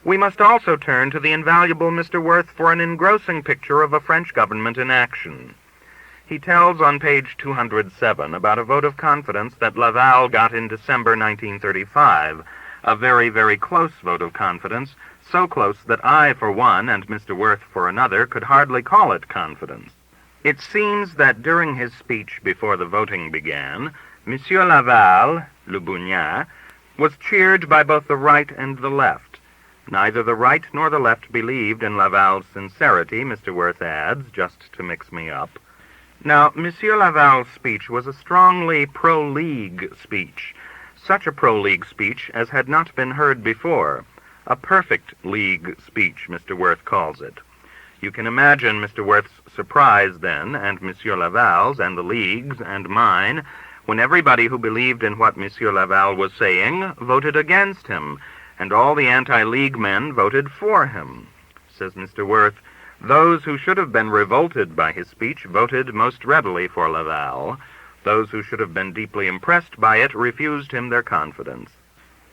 We must also turn to the invaluable Mr. Worth for an engrossing picture of a French government in action. He tells on page 207 about a vote of confidence that Laval got in December 1935, a very, very close vote of confidence, so close that I, for one, and Mr. Worth, for another, could hardly call it confidence. It seems that during his speech before the voting began, Monsieur Laval, le Bougnat, was cheered by both the right and the left. Neither the right nor the left believed in Laval's sincerity, Mr. Worth adds, just to mix me up. Now, Monsieur Laval's speech was a strongly pro-League speech, such a pro-League speech as had not been heard before. A perfect League speech, Mr. Worth calls it. You can imagine Mr. Worth's surprise then, and Monsieur Laval's, and the League's, and mine, when everybody who believed in what Monsieur Laval was saying voted against him, and all the anti-League men voted for him. Says Mr. Worth, those who should have been revolted by his speech voted most readily for Laval. Those who should have been deeply impressed by it refused him their confidence.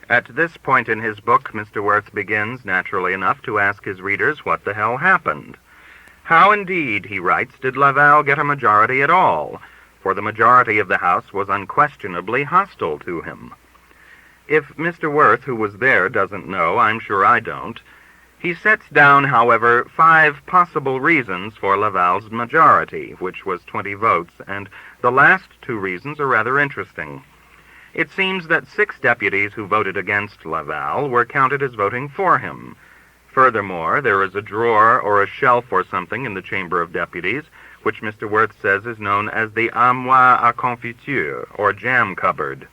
At this point in his book, Mr. Worth begins, naturally enough, to ask his readers what the hell happened. How indeed, he writes, did Laval get a majority at all? For the majority of the House was unquestionably hostile to him. If Mr. Worth, who was there, doesn't know, I'm sure I don't. He sets down, however, 5 possible reasons for Laval's majority, which was 20 votes, and the last 2 reasons are rather interesting. It seems that 6 deputies who voted against Laval were counted as voting for him. Furthermore, there is a drawer or a shelf or something in the Chamber of Deputies, which Mr. Worth says is known as the armoire à confiture, or jam cupboard.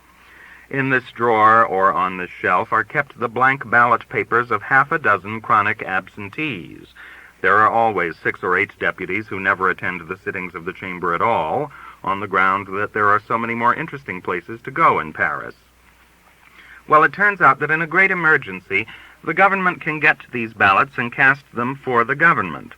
In this drawer or on this shelf are kept the blank ballot papers of half a dozen chronic absentees. There are always 6 or 8 deputies who never attend the sittings of the Chamber at all, on the ground that there are so many more interesting places to go in Paris. Well, it turns out that in a great emergency, the government can get these ballots and cast them for the government.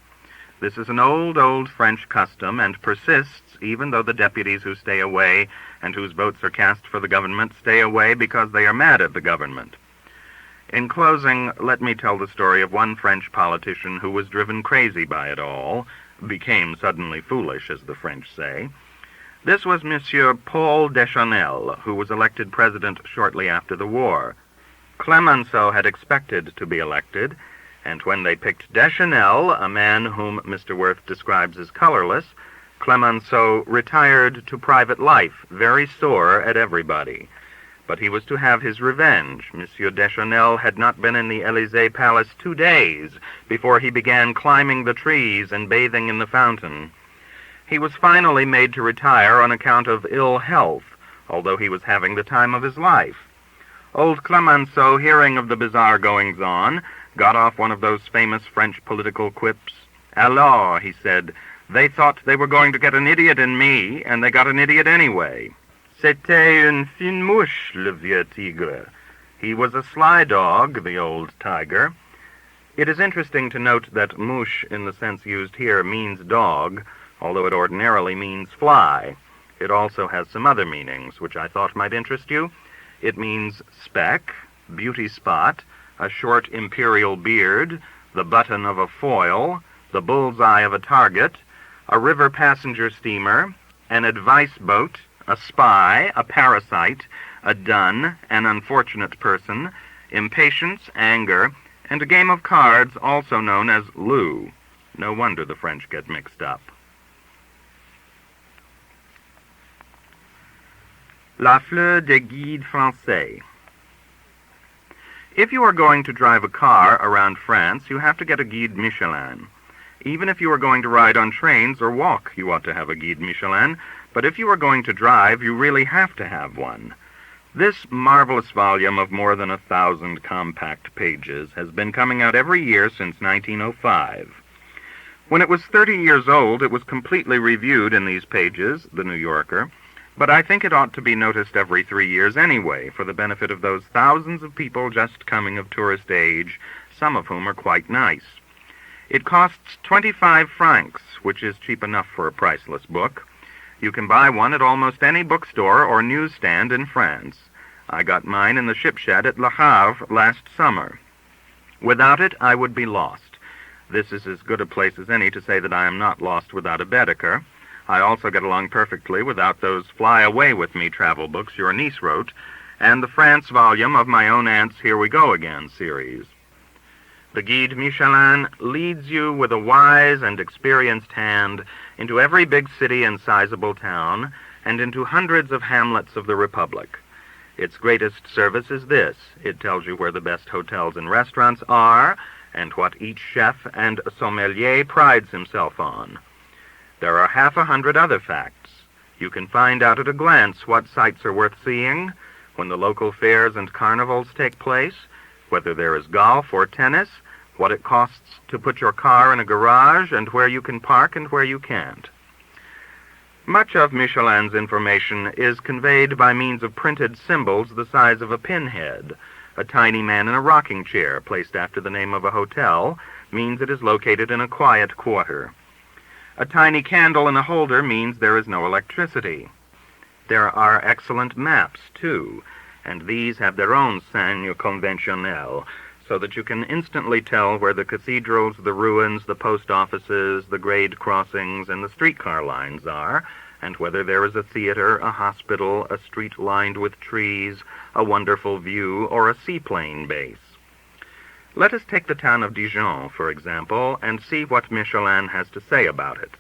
This is an old French custom and persists even though the deputies who stay away and whose votes are cast for the government stay away because they are mad at the government. In closing, let me tell the story of one French politician who was driven crazy by it all, became suddenly foolish, as the French say. This was Monsieur Paul Deschanel, who was elected president shortly after the war. Clemenceau had expected to be elected, and when they picked Deschanel, a man whom Mr. Worth describes as colorless, Clemenceau retired to private life, very sore at everybody. But he was to have his revenge. Monsieur Deschanel had not been in the Élysée Palace 2 days before he began climbing the trees and bathing in the fountain. He was finally made to retire on account of ill health, although he was having the time of his life. Old Clemenceau, hearing of the bizarre goings-on, got off one of those famous French political quips. Alors, he said, they thought they were going to get an idiot in me, and they got an idiot anyway. C'était une fine mouche, le vieux tigre. He was a sly dog, the old tiger. It is interesting to note that mouche, in the sense used here, means dog, although it ordinarily means fly. It also has some other meanings, which I thought might interest you. It means speck, beauty spot, a short imperial beard, the button of a foil, the bullseye of a target, a river passenger steamer, an advice boat, a spy, a parasite, a dun, an unfortunate person, impatience, anger, and a game of cards also known as loo. No wonder the French get mixed up. La FLEUR des Guides Francais. If you are going to drive a car around France, you have to get a Guide Michelin. Even if you are going to ride on trains or walk, you ought to have a Guide Michelin, but if you are going to drive, you really have to have one. This marvelous volume of more than 1,000 compact pages has been coming out every year since 1905. When it was 30 years old, it was completely reviewed in these pages, The New Yorker, but I think it ought to be noticed every 3 years anyway, for the benefit of those thousands of people just coming of tourist age, some of whom are quite nice. It costs 25 francs, which is cheap enough for a priceless book. You can buy one at almost any bookstore or newsstand in France. I got mine in the ship shed at Le Havre last summer. Without it, I would be lost. This is as good a place as any to say that I am not lost without a Baedeker. I also get along perfectly without those fly-away-with-me travel books your niece wrote, and the France volume of my own aunt's Here We Go Again series. The Guide Michelin leads you with a wise and experienced hand into every big city and sizable town, and into hundreds of hamlets of the Republic. Its greatest service is this: it tells you where the best hotels and restaurants are, and what each chef and sommelier prides himself on. There are 100 other facts. You can find out at a glance what sights are worth seeing, when the local fairs and carnivals take place, whether there is golf or tennis, what it costs to put your car in a garage, and where you can park and where you can't. Much of Michelin's information is conveyed by means of printed symbols the size of a pinhead. A tiny man in a rocking chair, placed after the name of a hotel, means it is located in a quiet quarter. A tiny candle in a holder means there is no electricity. There are excellent maps, too, and these have their own signes conventionnels, so that you can instantly tell where the cathedrals, the ruins, the post offices, the grade crossings, and the streetcar lines are, and whether there is a theater, a hospital, a street lined with trees, a wonderful view, or a seaplane base. Let us take the town of Dijon, for example, and see what Michelin has to say about it.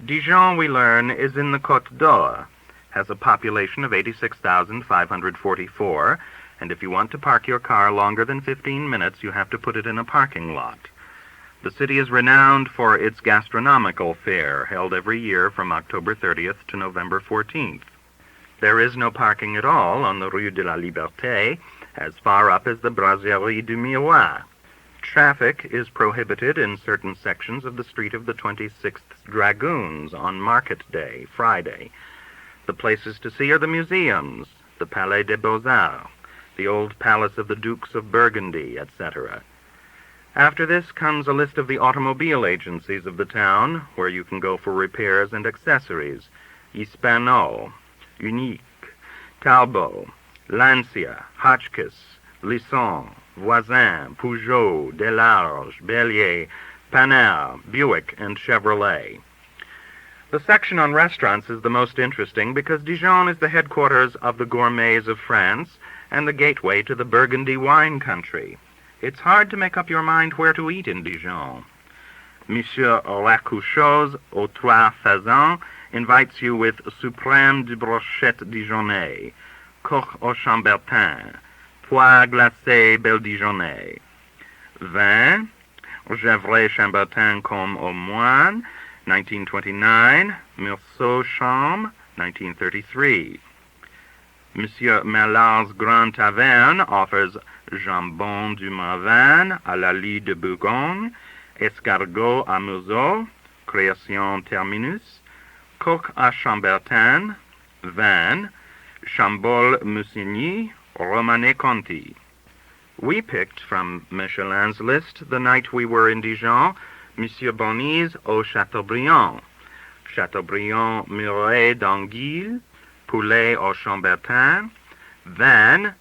Dijon, we learn, is in the Côte d'Or, has a population of 86,544, and if you want to park your car longer than 15 minutes, you have to put it in a parking lot. The city is renowned for its gastronomical fair, held every year from October 30th to November 14th. There is no parking at all on the Rue de la Liberté, as far up as the Brasserie du Miroir. Traffic is prohibited in certain sections of the Street of the 26th Dragoons on Market Day, Friday. The places to see are the museums, the Palais des Beaux-Arts, the old palace of the Dukes of Burgundy, etc. After this comes a list of the automobile agencies of the town, where you can go for repairs and accessories: Hispano, Unique, Talbot, Lancia, Hotchkiss, Lisson, Voisin, Peugeot, Delarge, Bellier, Panhard, Buick, and Chevrolet. The section on restaurants is the most interesting because Dijon is the headquarters of the gourmets of France and the gateway to the Burgundy wine country. It's hard to make up your mind where to eat in Dijon. Monsieur Racouchot's aux Trois Faisans invites you with Suprême de Brochette Dijonais, Coq au Chambertin, Pois glacé Belle Dijonais. Vin, Gevrey Chambertin comme au Moine, 1929, Meursault Chambre, 1933. Monsieur Mallard's Grand Taverne offers jambon du Marvin à la lie de Bourgogne, escargot à Meursault, création terminus, coq à Chambertin, vin, chambol Musigny, Romanée Conti. We picked from Michelin's list, the night we were in Dijon, Monsieur Bonny's au Chateaubriand, Chateaubriand Muret d'Anguille, Poulet au Chambertin, vin,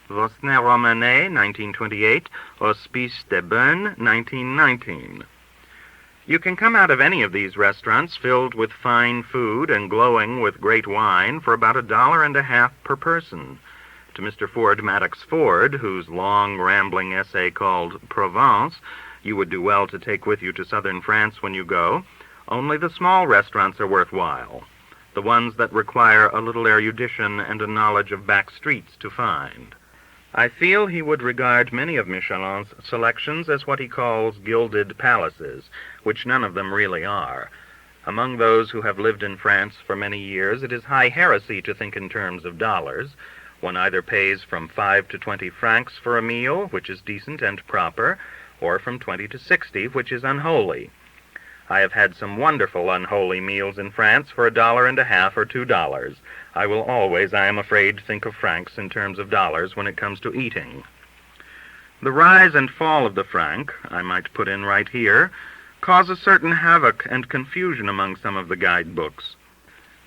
Vosne Romanée, 1928, Hospice des Bonnes, 1919. You can come out of any of these restaurants filled with fine food and glowing with great wine for about $1.50 per person. To Mr. Ford Maddox Ford, whose long, rambling essay called Provence you would do well to take with you to southern France when you go, only the small restaurants are worthwhile, the ones that require a little erudition and a knowledge of back streets to find. I feel he would regard many of Michelin's selections as what he calls gilded palaces, which none of them really are. Among those who have lived in France for many years, it is high heresy to think in terms of dollars. One either pays from 5 to 20 francs for a meal, which is decent and proper, or from 20 to 60, which is unholy. I have had some wonderful unholy meals in France for $1.50 or $2. I will always, I am afraid, think of francs in terms of dollars when it comes to eating. The rise and fall of the franc, I might put in right here, cause a certain havoc and confusion among some of the guidebooks.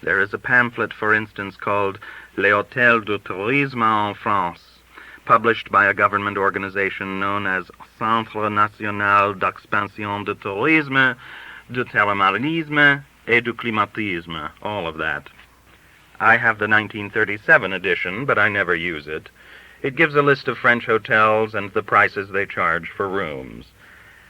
There is a pamphlet, for instance, called Les Hôtels du Tourisme en France, published by a government organization known as Centre National d'Expansion du Tourisme, du Thermalisme et du Climatisme, all of that. I have the 1937 edition, but I never use it. It gives a list of French hotels and the prices they charge for rooms.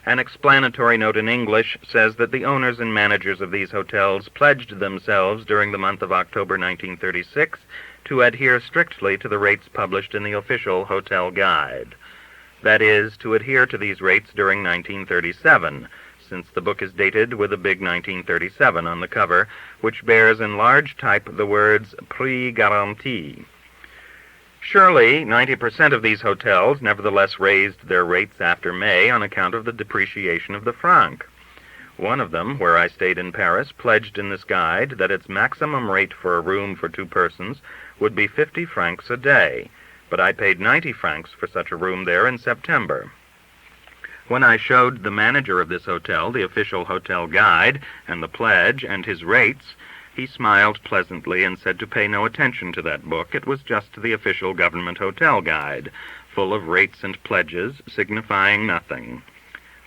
An explanatory note in English says that the owners and managers of these hotels pledged themselves during the month of October 1936 to adhere strictly to the rates published in the official hotel guide. That is, to adhere to these rates during 1937, since the book is dated with a big 1937 on the cover, which bears in large type the words Prix Garanti. Surely, 90% of these hotels nevertheless raised their rates after May on account of the depreciation of the franc. One of them, where I stayed in Paris, pledged in this guide that its maximum rate for a room for 2 persons would be 50 francs a day, but I paid 90 francs for such a room there in September. When I showed the manager of this hotel the official hotel guide and the pledge and his rates, he smiled pleasantly and said to pay no attention to that book. It was just the official government hotel guide, full of rates and pledges, signifying nothing.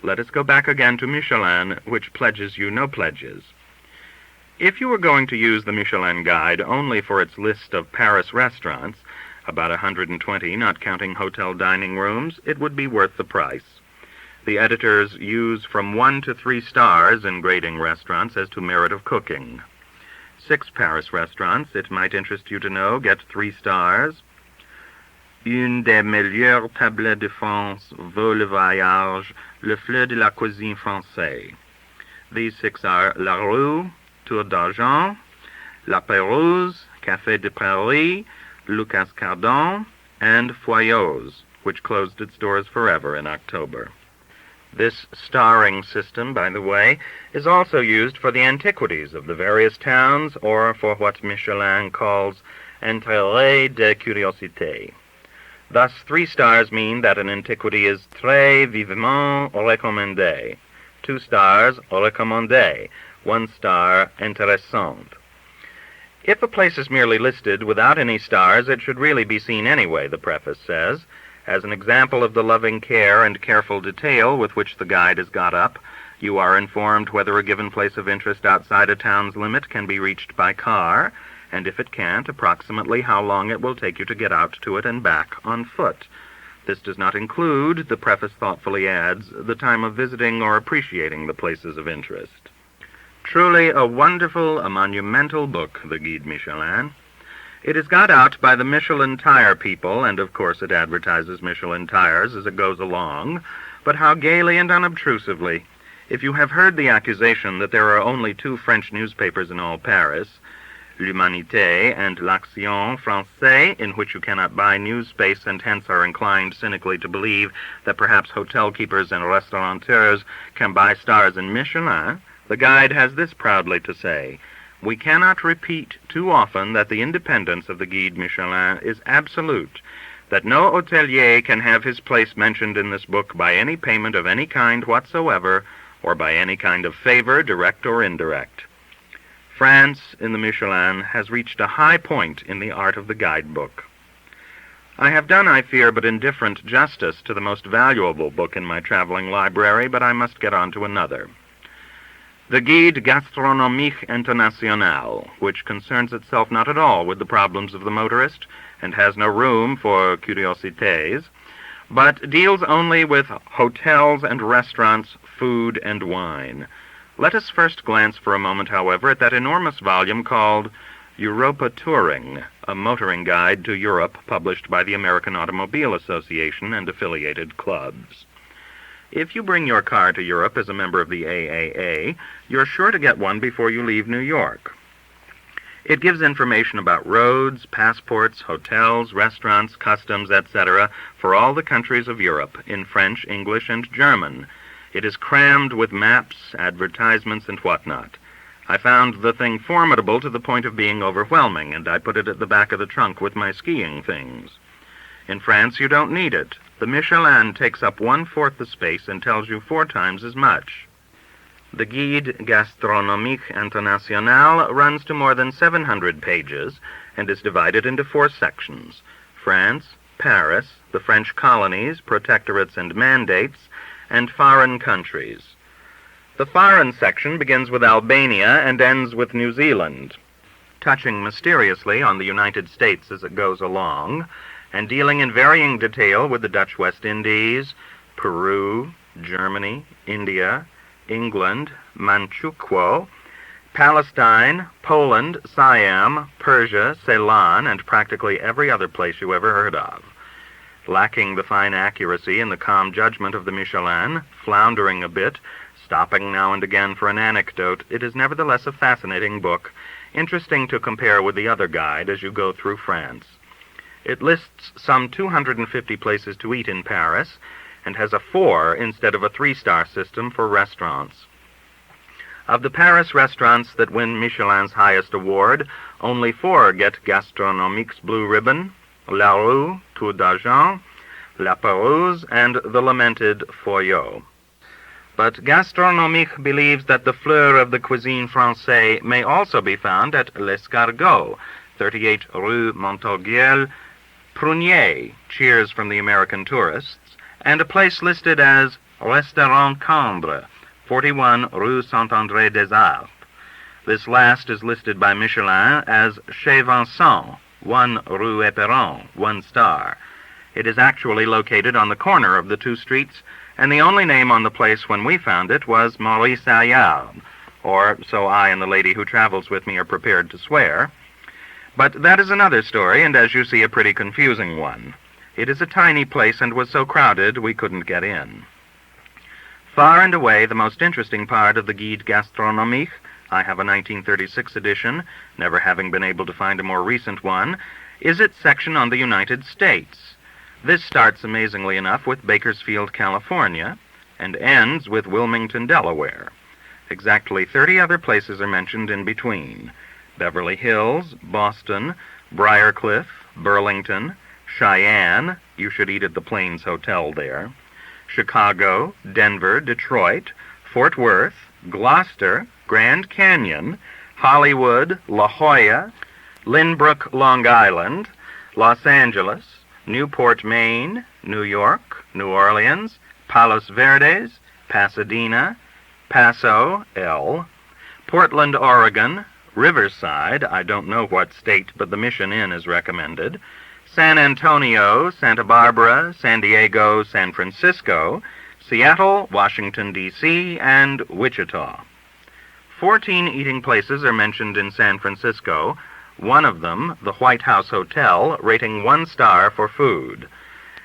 Let us go back again to Michelin, which pledges you no pledges. If you were going to use the Michelin guide only for its list of Paris restaurants, about 120, not counting hotel dining rooms, it would be worth the price. The editors use from 1 to 3 stars in grading restaurants as to merit of cooking. 6 Paris restaurants, it might interest you to know, get 3 stars. Une des meilleures tables de France vaut le voyage, le fleur de la cuisine française. These 6 are La Rue, Tour d'Argent, La Pérouse, Café de Paris, Lucas Cardon, and Foyot's, which closed its doors forever in October. This starring system, by the way, is also used for the antiquities of the various towns, or for what Michelin calls intérêt de curiosité. Thus, 3 stars mean that an antiquity is très vivement recommandé, 2 stars recommandé, 1 star intéressant. If a place is merely listed without any stars, it should really be seen anyway, the preface says. As an example of the loving care and careful detail with which the guide is got up, you are informed whether a given place of interest outside a town's limit can be reached by car, and if it can't, approximately how long it will take you to get out to it and back on foot. This does not include, the preface thoughtfully adds, the time of visiting or appreciating the places of interest. Truly a wonderful, a monumental book, the Guide Michelin. It is got out by the Michelin tire people, and of course it advertises Michelin tires as it goes along, but how gaily and unobtrusively. If you have heard the accusation that there are only 2 French newspapers in all Paris, L'Humanité and L'Action Française, in which you cannot buy news space and hence are inclined cynically to believe that perhaps hotel keepers and restaurateurs can buy stars in Michelin, the guide has this proudly to say: we cannot repeat too often that the independence of the Guide Michelin is absolute, that no hotelier can have his place mentioned in this book by any payment of any kind whatsoever, or by any kind of favor, direct or indirect. France, in the Michelin, has reached a high point in the art of the guidebook. I have done, I fear, but indifferent justice to the most valuable book in my traveling library, but I must get on to another. The Guide Gastronomique International, which concerns itself not at all with the problems of the motorist, and has no room for curiosités, but deals only with hotels and restaurants, food and wine. Let us first glance for a moment, however, at that enormous volume called Europa Touring, a motoring guide to Europe published by the American Automobile Association and affiliated clubs. If you bring your car to Europe as a member of the AAA, you're sure to get one before you leave New York. It gives information about roads, passports, hotels, restaurants, customs, etc., for all the countries of Europe, in French, English, and German. It is crammed with maps, advertisements, and whatnot. I found the thing formidable to the point of being overwhelming, and I put it at the back of the trunk with my skiing things. In France, you don't need it. The Michelin takes up 1/4 the space and tells you 4 times as much. The Guide Gastronomique International runs to more than 700 pages and is divided into 4 sections: France, Paris, the French colonies, protectorates, and mandates, and foreign countries. The foreign section begins with Albania and ends with New Zealand, touching mysteriously on the United States as it goes along, and dealing in varying detail with the Dutch West Indies, Peru, Germany, India, England, Manchukuo, Palestine, Poland, Siam, Persia, Ceylon, and practically every other place you ever heard of. Lacking the fine accuracy and the calm judgment of the Michelin, floundering a bit, stopping now and again for an anecdote, it is nevertheless a fascinating book, interesting to compare with the other guide as you go through France. It lists some 250 places to eat in Paris, and has a 4 instead of a 3-star system for restaurants. Of the Paris restaurants that win Michelin's highest award, only 4 get Gastronomique's Blue Ribbon: La Rue, Tour d'Argent, La Perouse, and the lamented Foyot. But Gastronomique believes that the fleur of the cuisine française may also be found at L'Escargot, 38 Rue Montorgueil, Prunier, cheers from the American tourists, and a place listed as Restaurant Cambre, 41 Rue Saint-André-des-Alpes. This last is listed by Michelin as Chez Vincent, 1 Rue Éperon, 1 star. It is actually located on the corner of the 2 streets, and the only name on the place when we found it was Maurice Allard, or so I and the lady who travels with me are prepared to swear. But that is another story, and as you see, a pretty confusing one. It is a tiny place and was so crowded we couldn't get in. Far and away the most interesting part of the Guide Gastronomique, I have a 1936 edition, never having been able to find a more recent one, is its section on the United States. This starts, amazingly enough, with Bakersfield, California, and ends with Wilmington, Delaware. Exactly 30 other places are mentioned in between: Beverly Hills, Boston, Briarcliff, Burlington, Cheyenne, you should eat at the Plains Hotel there, Chicago, Denver, Detroit, Fort Worth, Gloucester, Grand Canyon, Hollywood, La Jolla, Lynbrook, Long Island, Los Angeles, Newport, Maine, New York, New Orleans, Palos Verdes, Pasadena, Paso, Portland, Oregon, Riverside, I don't know what state, but the Mission Inn is recommended, San Antonio, Santa Barbara, San Diego, San Francisco, Seattle, Washington, D.C., and Wichita. 14 eating places are mentioned in San Francisco, one of them, the White House Hotel, rating 1 star for food.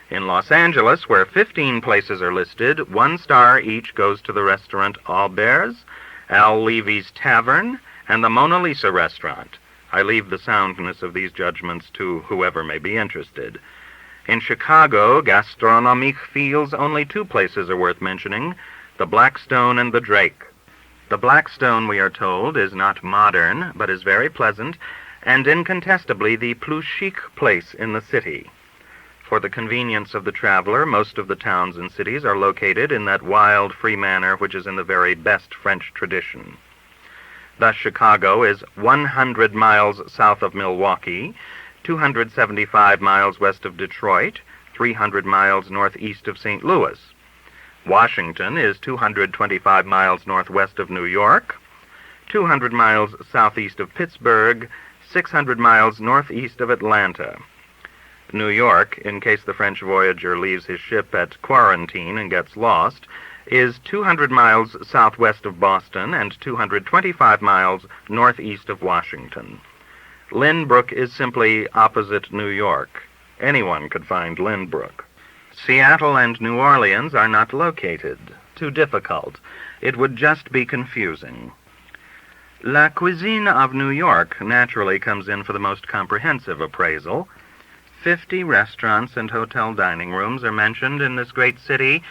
In Los Angeles, where 15 places are listed, 1 star each goes to the restaurant Auber's, Al Levy's Tavern, and the Mona Lisa restaurant. I leave the soundness of these judgments to whoever may be interested. In Chicago, Gastronomique feels only 2 places are worth mentioning, the Blackstone and the Drake. The Blackstone, we are told, is not modern, but is very pleasant, and incontestably the plus chic place in the city. For the convenience of the traveler, most of the towns and cities are located in that wild, free manner which is in the very best French tradition. Thus Chicago is 100 miles south of Milwaukee, 275 miles west of Detroit, 300 miles northeast of St. Louis. Washington is 225 miles northwest of New York, 200 miles southeast of Pittsburgh, 600 miles northeast of Atlanta. New York, in case the French voyager leaves his ship at quarantine and gets lost, is 200 miles southwest of Boston and 225 miles northeast of Washington. Lynbrook is simply opposite New York. Anyone could find Lynbrook. Seattle and New Orleans are not located. Too difficult. It would just be confusing. La cuisine of New York naturally comes in for the most comprehensive appraisal. 50 restaurants and hotel dining rooms are mentioned in this great city,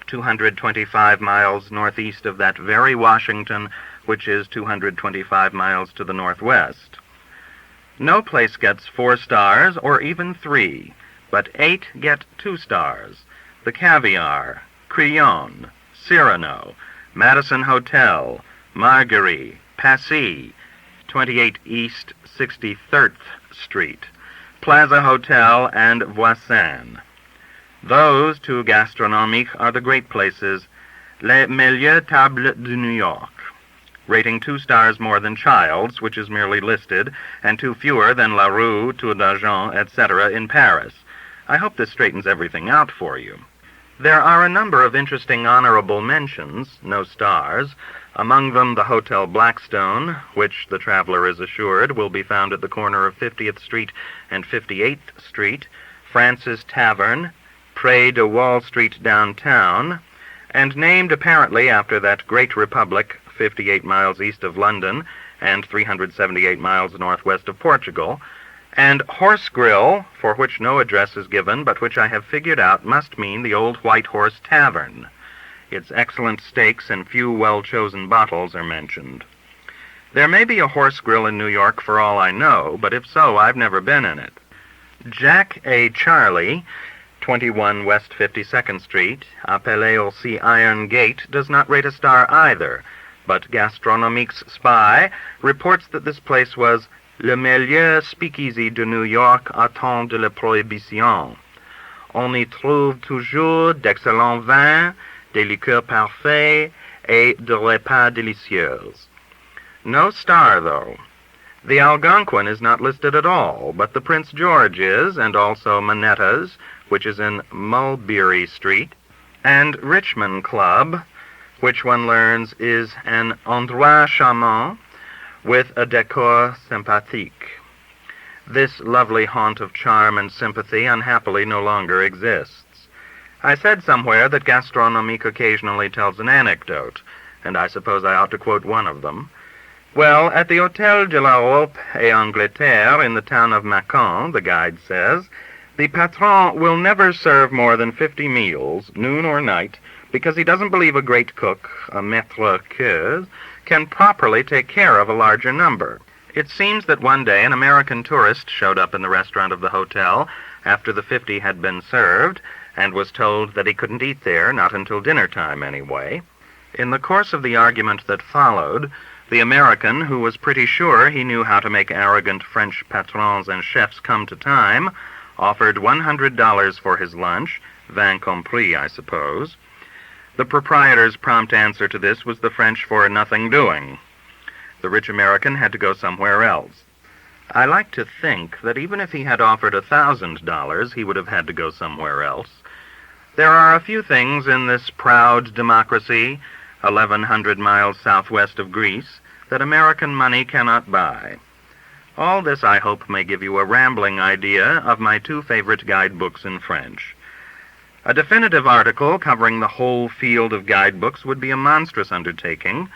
225 miles northeast of that very Washington, which is 225 miles to the northwest. No place gets 4 stars or even 3, but 8 get 2 stars. The Caviar, Crillon, Cyrano, Madison Hotel, Marguerite, Passy, 28 East 63rd Street, Plaza Hotel, and Voisin. Those two gastronomiques are the great places, les meilleures tables de New York, rating 2 stars more than Childs, which is merely listed, and 2 fewer than La Rue, Tour d'Argent, etc. in Paris. I hope this straightens everything out for you. There are a number of interesting honorable mentions, no stars, among them the Hotel Blackstone, which the traveler is assured will be found at the corner of 50th Street and 58th Street, Francis Tavern, Près de Wall Street downtown, and named apparently after that great republic 58 miles east of London and 378 miles northwest of Portugal, and Horse Grill, for which no address is given, but which I have figured out must mean the Old White Horse Tavern. Its excellent steaks and few well-chosen bottles are mentioned. There may be a horse grill in New York for all I know, but if so, I've never been in it. Jack A. Charlie, 21 West 52nd Street, appelé aussi Iron Gate, does not rate a star either, but Gastronomique's spy reports that this place was le meilleur speakeasy de New York à temps de la prohibition. On y trouve toujours d'excellents vins, des liqueurs parfaits, et de repas délicieux. No star, though. The Algonquin is not listed at all, but the Prince George is, and also Manetta's, which is in Mulberry Street, and Richmond Club, which one learns is an endroit charmant with a décor sympathique. This lovely haunt of charm and sympathy unhappily no longer exists. I said somewhere that Gastronomique occasionally tells an anecdote, and I suppose I ought to quote one of them. Well, at the Hôtel de l'Europe et Angleterre in the town of Mâcon, the guide says, the patron will never serve more than 50 meals, noon or night, because he doesn't believe a great cook, a maître queux, can properly take care of a larger number. It seems that one day an American tourist showed up in the restaurant of the hotel after the 50 had been served, and was told that he couldn't eat there, not until dinner time anyway. In the course of the argument that followed, the American, who was pretty sure he knew how to make arrogant French patrons and chefs come to time, offered $100 for his lunch, vin compris, I suppose. The proprietor's prompt answer to this was the French for nothing doing. The rich American had to go somewhere else. I like to think that even if he had offered $1,000, he would have had to go somewhere else. There are a few things in this proud democracy, 1,100 miles southwest of Greece, that American money cannot buy. All this, I hope, may give you a rambling idea of my 2 favorite guidebooks in French. A definitive article covering the whole field of guidebooks would be a monstrous undertaking,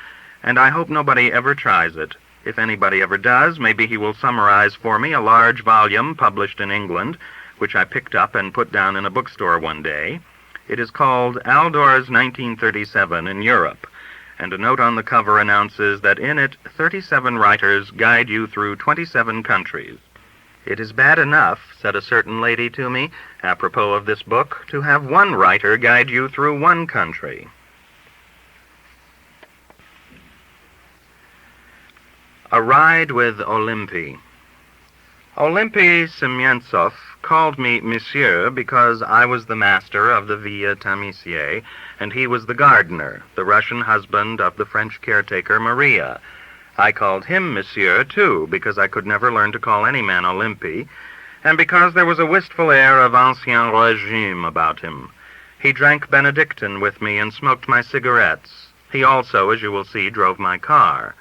and I hope nobody ever tries it. If anybody ever does, maybe he will summarize for me a large volume published in England, which I picked up and put down in a bookstore one day. It is called Aldor's 1937 in Europe, and a note on the cover announces that in it 37 writers guide you through 27 countries. It is bad enough, said a certain lady to me, apropos of this book, to have one writer guide you through one country. A Ride with Olympi. Olympi Semyontsov called me Monsieur because I was the master of the Villa Tamisier, and he was the gardener, the Russian husband of the French caretaker Maria. I called him Monsieur, too, because I could never learn to call any man Olympi, and because there was a wistful air of ancien régime about him. He drank Benedictine with me and smoked my cigarettes. He also, as you will see, drove my car.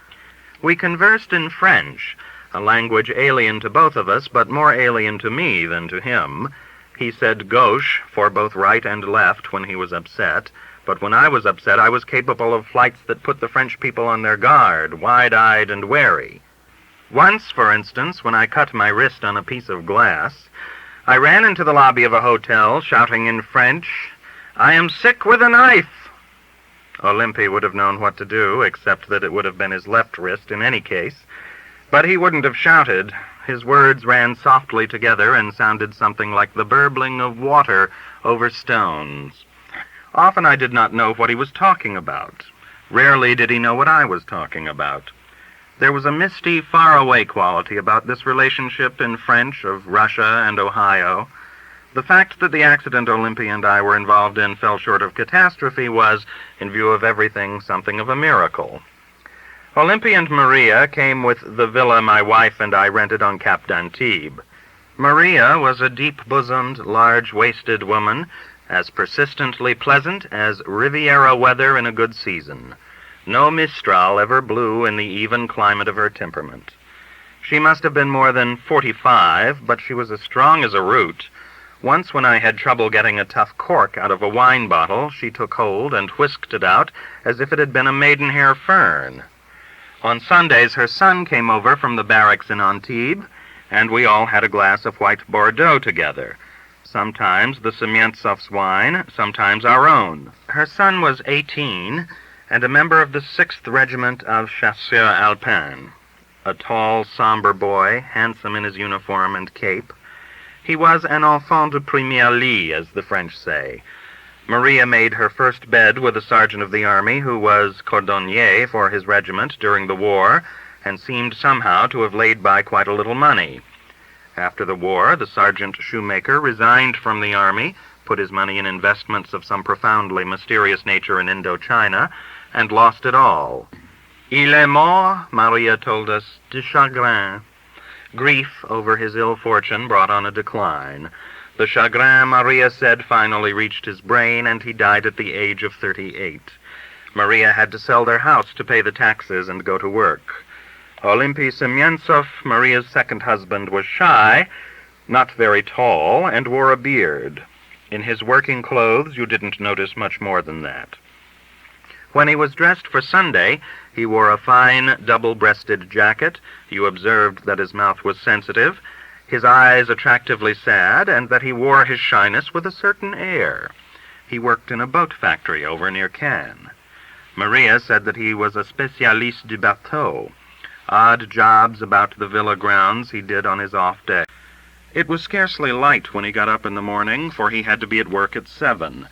We conversed in French, a language alien to both of us, but more alien to me than to him. He said gauche for both right and left when he was upset, but when I was upset I was capable of flights that put the French people on their guard, wide-eyed and wary. Once, for instance, when I cut my wrist on a piece of glass, I ran into the lobby of a hotel, shouting in French, "I am sick with a knife!" Olympi would have known what to do, except that it would have been his left wrist in any case. But he wouldn't have shouted. His words ran softly together and sounded something like the burbling of water over stones. Often I did not know what he was talking about. Rarely did he know what I was talking about. There was a misty, faraway quality about this relationship in French of Russia and Ohio. The fact that the accident Olympy and I were involved in fell short of catastrophe was, in view of everything, something of a miracle. Olympy and Maria came with the villa my wife and I rented on Cap d'Antibes. Maria was a deep-bosomed, large-waisted woman, as persistently pleasant as Riviera weather in a good season. No mistral ever blew in the even climate of her temperament. She must have been more than 45, but she was as strong as a root. Once when I had trouble getting a tough cork out of a wine bottle, she took hold and whisked it out as if it had been a maidenhair fern. On Sundays her son came over from the barracks in Antibes, and we all had a glass of white Bordeaux together. Sometimes the Semyontsovs' wine, sometimes our own. Her son was 18, and a member of the 6th Regiment of Chasseurs Alpins. A tall, somber boy, handsome in his uniform and cape. He was an enfant de première lit, as the French say. Maria made her first bed with a sergeant of the army who was cordonnier for his regiment during the war, and seemed somehow to have laid by quite a little money. After the war, the sergeant shoemaker resigned from the army, put his money in investments of some profoundly mysterious nature in Indochina, and lost it all. Il est mort, Maria told us, de chagrin. Grief over his ill fortune brought on a decline. The chagrin, Maria said, finally reached his brain, and he died at the age of 38. Maria had to sell their house to pay the taxes and go to work. Olympy Semyontsov, Maria's second husband, was shy, not very tall, and wore a beard. In his working clothes you didn't notice much more than that. When he was dressed for Sunday, he wore a fine, double-breasted jacket. You observed that his mouth was sensitive, his eyes attractively sad, and that he wore his shyness with a certain air. He worked in a boat factory over near Cannes. Maria said that he was a spécialiste du bateau. Odd jobs about the villa grounds he did on his off day. It was scarcely light when he got up in the morning, for he had to be at work at 7.